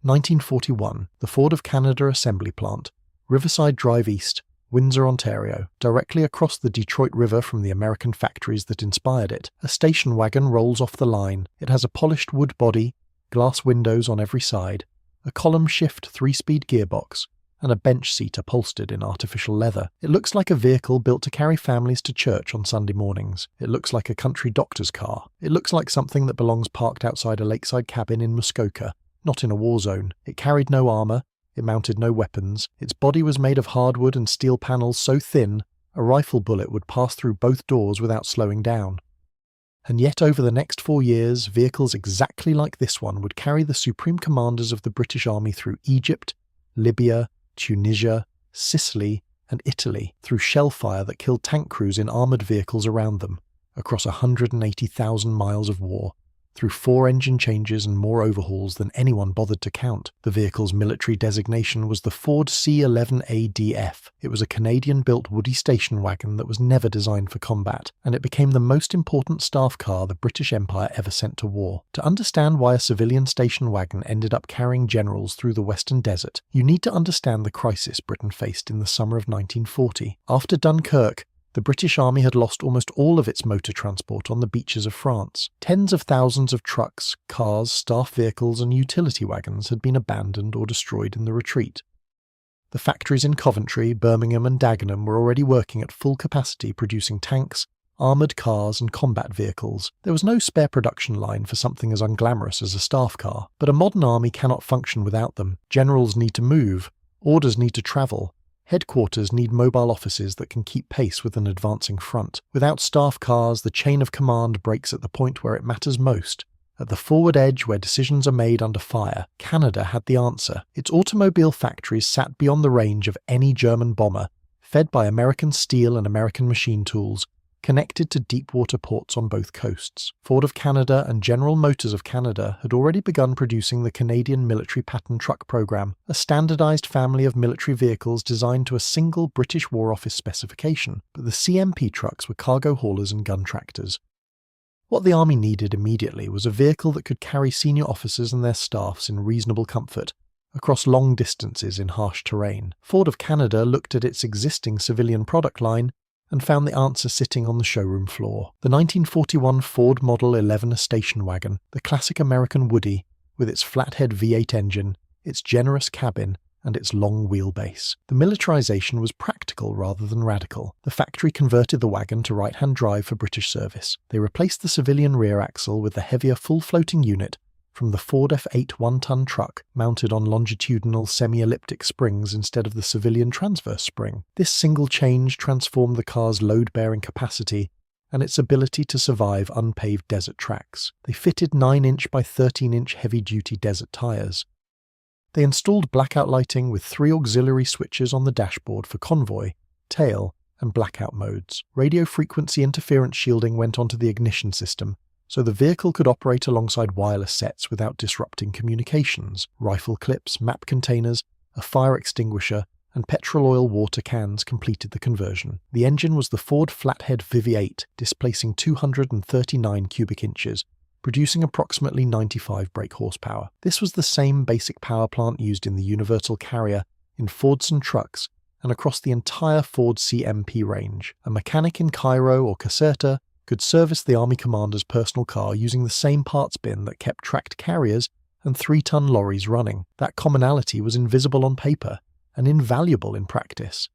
1941, the Ford of Canada Assembly Plant, Riverside Drive East, Windsor, Ontario, directly across the Detroit River from the American factories that inspired it. A station wagon rolls off the line. It has a polished wood body, glass windows on every side, a column-shift 3-speed gearbox, and a bench seat upholstered in artificial leather. It looks like a vehicle built to carry families to church on Sunday mornings. It looks like a country doctor's car. It looks like something that belongs parked outside a lakeside cabin in Muskoka, not in a war zone. It carried no armour. It mounted no weapons. Its body was made of hardwood and steel panels so thin, a rifle bullet would pass through both doors without slowing down. And yet over the next 4 years, vehicles exactly like this one would carry the supreme commanders of the British Army through Egypt, Libya, Tunisia, Sicily, and Italy, through shellfire that killed tank crews in armoured vehicles around them, across 180,000 miles of war, through 4 engine changes and more overhauls than anyone bothered to count. The vehicle's military designation was the Ford C11ADF. It was a Canadian-built woody station wagon that was never designed for combat, and it became the most important staff car the British Empire ever sent to war. To understand why a civilian station wagon ended up carrying generals through the Western Desert, you need to understand the crisis Britain faced in the summer of 1940. After Dunkirk, the British Army had lost almost all of its motor transport on the beaches of France. Tens of thousands of trucks, cars, staff vehicles and utility wagons had been abandoned or destroyed in the retreat. The factories in Coventry, Birmingham and Dagenham were already working at full capacity producing tanks, armoured cars and combat vehicles. There was no spare production line for something as unglamorous as a staff car, but a modern army cannot function without them. Generals need to move, orders need to travel, headquarters need mobile offices that can keep pace with an advancing front. Without staff cars, the chain of command breaks at the point where it matters most. At the forward edge where decisions are made under fire, Canada had the answer. Its automobile factories sat beyond the range of any German bomber, fed by American steel and American machine tools, connected to deep-water ports on both coasts. Ford of Canada and General Motors of Canada had already begun producing the Canadian Military Pattern Truck Program, a standardized family of military vehicles designed to a single British War Office specification, but the CMP trucks were cargo haulers and gun tractors. What the Army needed immediately was a vehicle that could carry senior officers and their staffs in reasonable comfort, across long distances in harsh terrain. Ford of Canada looked at its existing civilian product line and found the answer sitting on the showroom floor. The 1941 Ford Model 11 station wagon, the classic American Woody, with its flathead V8 engine, its generous cabin, and its long wheelbase. The militarization was practical rather than radical. The factory converted the wagon to right-hand drive for British service. They replaced the civilian rear axle with the heavier full-floating unit from the Ford F8 one-ton truck, mounted on longitudinal semi-elliptic springs instead of the civilian transverse spring. This single change transformed the car's load-bearing capacity and its ability to survive unpaved desert tracks. They fitted 9-inch by 13-inch heavy-duty desert tyres. They installed blackout lighting with 3 auxiliary switches on the dashboard for convoy, tail, and blackout modes. Radio frequency interference shielding went onto the ignition system, so the vehicle could operate alongside wireless sets without disrupting communications. Rifle clips, map containers, a fire extinguisher, and petrol oil water cans completed the conversion. The engine was the Ford Flathead Vivi-8, displacing 239 cubic inches, producing approximately 95 brake horsepower. This was the same basic power plant used in the Universal Carrier, in Fordson trucks, and across the entire Ford CMP range. A mechanic in Cairo or Caserta could service the Army commander's personal car using the same parts bin that kept tracked carriers and 3-ton lorries running. That commonality was invisible on paper and invaluable in practice.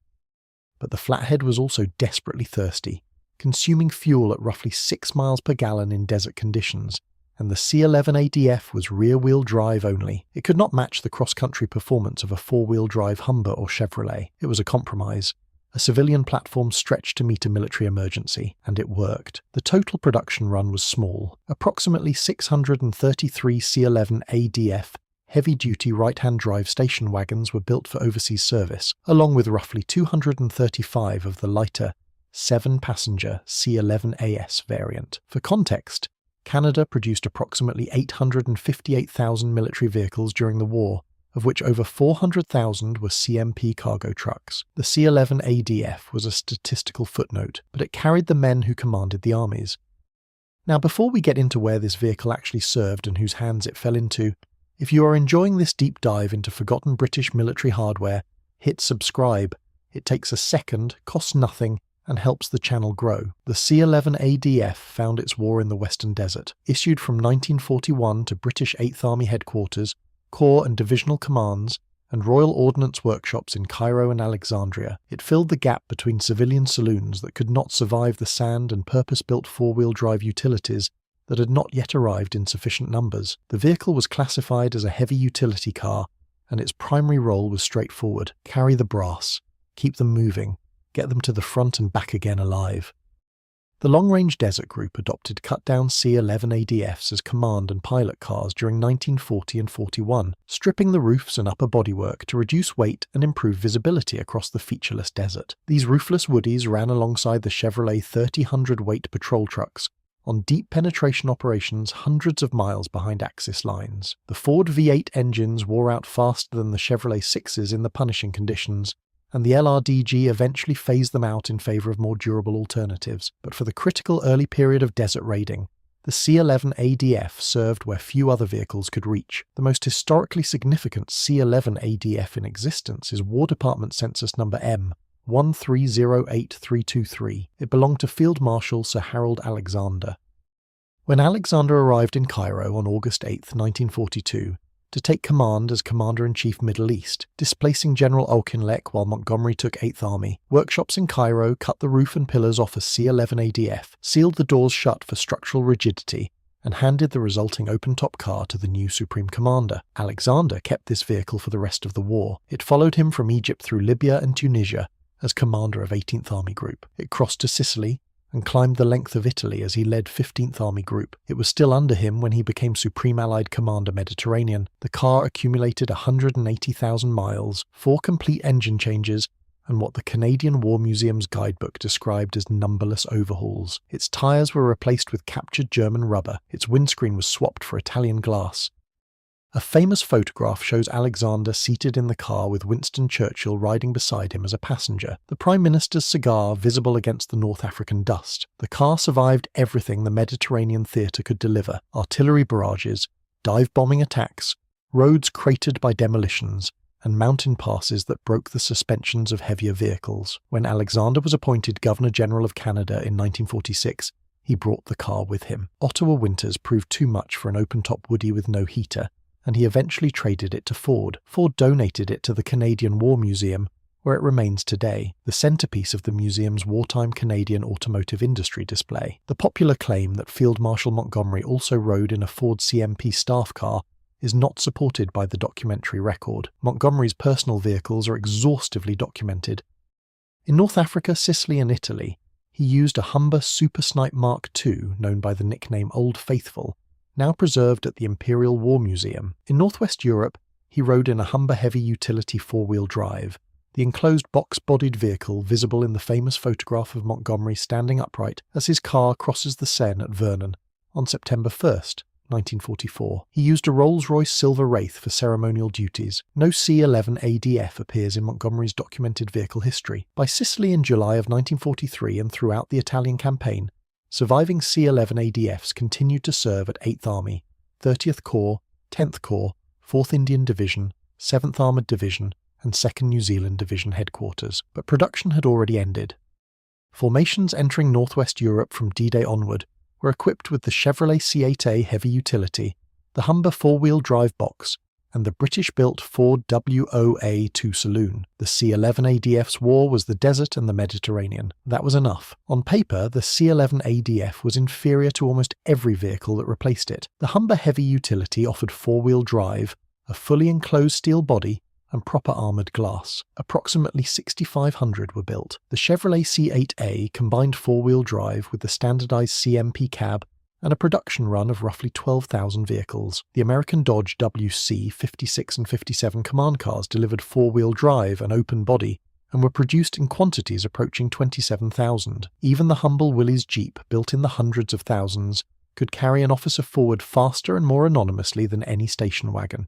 But the Flathead was also desperately thirsty, consuming fuel at roughly 6 miles per gallon in desert conditions, and the C11ADF was rear-wheel drive only. It could not match the cross-country performance of a 4-wheel drive Humber or Chevrolet. It was a compromise. A civilian platform stretched to meet a military emergency, and it worked. The total production run was small. Approximately 633 C11ADF heavy-duty right-hand drive station wagons were built for overseas service, along with roughly 235 of the lighter 7-passenger C11AS variant. For context, Canada produced approximately 858,000 military vehicles during the war, of which over 400,000 were CMP cargo trucks. The C11ADF was a statistical footnote, but it carried the men who commanded the armies. Now, before we get into where this vehicle actually served and whose hands it fell into, If you are enjoying this deep dive into forgotten British military hardware, hit subscribe. It takes a second, costs nothing, and helps the channel grow. The C11ADF found its war in the Western Desert. Issued from 1941 to British 8th Army headquarters, corps and divisional commands, and Royal Ordnance workshops in Cairo and Alexandria, it filled the gap between civilian saloons that could not survive the sand and purpose-built four-wheel drive utilities that had not yet arrived in sufficient numbers. The vehicle was classified as a heavy utility car, and its primary role was straightforward: carry the brass, keep them moving, get them to the front and back again alive. The Long-Range Desert Group adopted cut-down C11ADFs as command and pilot cars during 1940 and 41, stripping the roofs and upper bodywork to reduce weight and improve visibility across the featureless desert. These roofless woodies ran alongside the Chevrolet 30 weight patrol trucks on deep penetration operations hundreds of miles behind Axis lines. The Ford V8 engines wore out faster than the Chevrolet 6s in the punishing conditions, and the LRDG eventually phased them out in favour of more durable alternatives. But for the critical early period of desert raiding, the C11ADF served where few other vehicles could reach. The most historically significant C11ADF in existence is War Department Census number M1308323. It belonged to Field Marshal Sir Harold Alexander. When Alexander arrived in Cairo on August 8, 1942, to take command as Commander-in-Chief Middle East, displacing General Auchinleck while Montgomery took 8th Army, workshops in Cairo cut the roof and pillars off a C11ADF, sealed the doors shut for structural rigidity, and handed the resulting open-top car to the new Supreme Commander. Alexander kept this vehicle for the rest of the war. It followed him from Egypt through Libya and Tunisia as commander of 18th Army Group. It crossed to Sicily and climbed the length of Italy as he led 15th Army Group. It was still under him when he became Supreme Allied Commander Mediterranean. The car accumulated 180,000 miles, 4 complete engine changes, and what the Canadian War Museum's guidebook described as numberless overhauls. Its tyres were replaced with captured German rubber. Its windscreen was swapped for Italian glass. A famous photograph shows Alexander seated in the car with Winston Churchill riding beside him as a passenger, the Prime Minister's cigar visible against the North African dust. The car survived everything the Mediterranean theatre could deliver: artillery barrages, dive-bombing attacks, roads cratered by demolitions, and mountain passes that broke the suspensions of heavier vehicles. When Alexander was appointed Governor-General of Canada in 1946, he brought the car with him. Ottawa winters proved too much for an open-top woody with no heater, and he eventually traded it to Ford. Ford donated it to the Canadian War Museum, where it remains today, the centerpiece of the museum's wartime Canadian automotive industry display. The popular claim that Field Marshal Montgomery also rode in a Ford CMP staff car is not supported by the documentary record. Montgomery's personal vehicles are exhaustively documented. In North Africa, Sicily and Italy, he used a Humber Super Snipe Mark II, known by the nickname Old Faithful, now preserved at the Imperial War Museum. In Northwest Europe, he rode in a Humber heavy utility four-wheel drive, the enclosed box-bodied vehicle visible in the famous photograph of Montgomery standing upright as his car crosses the Seine at Vernon on September 1st, 1944. He used a Rolls-Royce Silver Wraith for ceremonial duties. No C11ADF appears in Montgomery's documented vehicle history. By Sicily in July of 1943 and throughout the Italian campaign, surviving C11ADFs continued to serve at 8th Army, 30th Corps, 10th Corps, 4th Indian Division, 7th Armoured Division, and 2nd New Zealand Division headquarters, but production had already ended. Formations entering northwest Europe from D-Day onward were equipped with the Chevrolet C8A heavy utility, the Humber four-wheel drive box, and the British-built Ford WOA2 saloon. The C11ADF's war was the desert and the Mediterranean. That was enough. On paper, the C11ADF was inferior to almost every vehicle that replaced it. The Humber heavy utility offered four-wheel drive, a fully enclosed steel body, and proper armoured glass. Approximately 6,500 were built. The Chevrolet C8A combined four-wheel drive with the standardised CMP cab and a production run of roughly 12,000 vehicles. The American Dodge WC 56 and 57 command cars delivered four-wheel drive and open body and were produced in quantities approaching 27,000. Even the humble Willys Jeep, built in the hundreds of thousands, could carry an officer forward faster and more anonymously than any station wagon.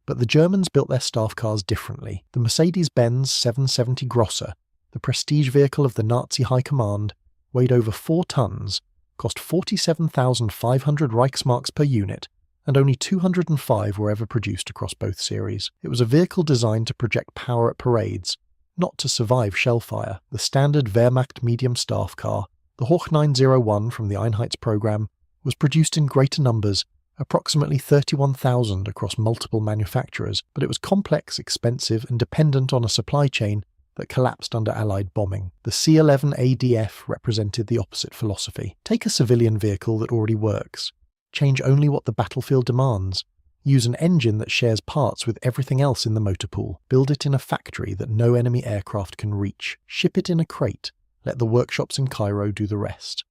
But the Germans built their staff cars differently. The Mercedes-Benz 770 Grosser, the prestige vehicle of the Nazi High Command, weighed over 4 tons, cost 47,500 Reichsmarks per unit, and only 205 were ever produced across both series. It was a vehicle designed to project power at parades, not to survive shellfire. The standard Wehrmacht medium staff car, the Hoch 901 from the Einheits program, was produced in greater numbers, approximately 31,000 across multiple manufacturers, but it was complex, expensive, and dependent on a supply chain that collapsed under Allied bombing. The C11ADF represented the opposite philosophy. Take a civilian vehicle that already works. Change only what the battlefield demands. Use an engine that shares parts with everything else in the motor pool. Build it in a factory that no enemy aircraft can reach. Ship it in a crate. Let the workshops in Cairo do the rest.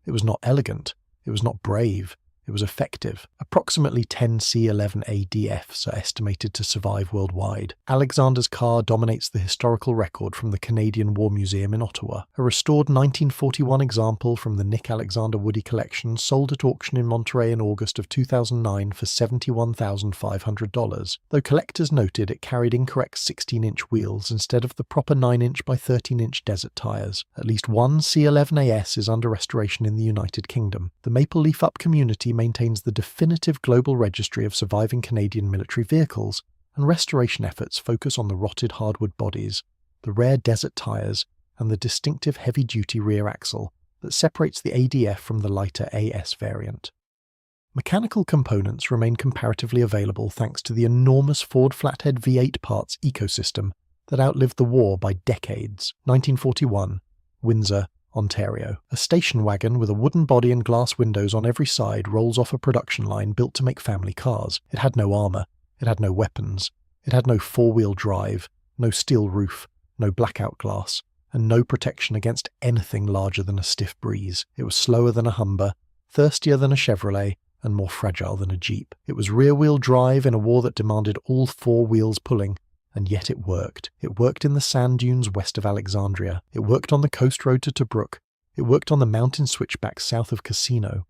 It was not elegant. It was not brave. It was effective. Approximately 10 C11ADFs are estimated to survive worldwide. Alexander's car dominates the historical record from the Canadian War Museum in Ottawa. A restored 1941 example from the Nick Alexander Woody collection sold at auction in Monterey in August of 2009 for $71,500, though collectors noted it carried incorrect 16-inch wheels instead of the proper 9-inch by 13-inch desert tyres. At least one C11AS is under restoration in the United Kingdom. The Maple Leaf Up community maintains the definitive global registry of surviving Canadian military vehicles, and restoration efforts focus on the rotted hardwood bodies, the rare desert tyres, and the distinctive heavy-duty rear axle that separates the ADF from the lighter AS variant. Mechanical components remain comparatively available thanks to the enormous Ford flathead V8 parts ecosystem that outlived the war by decades. 1941, Windsor, Ontario. A station wagon with a wooden body and glass windows on every side rolls off a production line built to make family cars. It had no armour. It had no weapons. It had no four-wheel drive, no steel roof, no blackout glass, and no protection against anything larger than a stiff breeze. It was slower than a Humber, thirstier than a Chevrolet, and more fragile than a Jeep. It was rear-wheel drive in a war that demanded all four wheels pulling. And yet it worked. It worked in the sand dunes west of Alexandria. It worked on the coast road to Tobruk. It worked on the mountain switchbacks south of Cassino.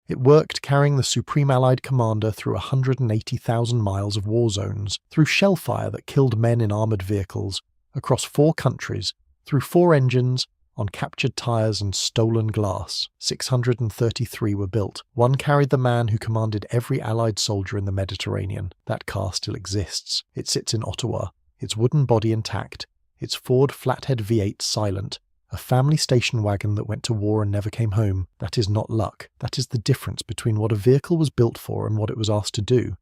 It worked carrying the Supreme Allied Commander through 180,000 miles of war zones, through shellfire that killed men in armoured vehicles, across 4 countries, through 4 engines, on captured tyres and stolen glass. 633 were built. One carried the man who commanded every Allied soldier in the Mediterranean. That car still exists. It sits in Ottawa, its wooden body intact, its Ford flathead V8 silent, a family station wagon that went to war and never came home. That is not luck. That is the difference between what a vehicle was built for and what it was asked to do.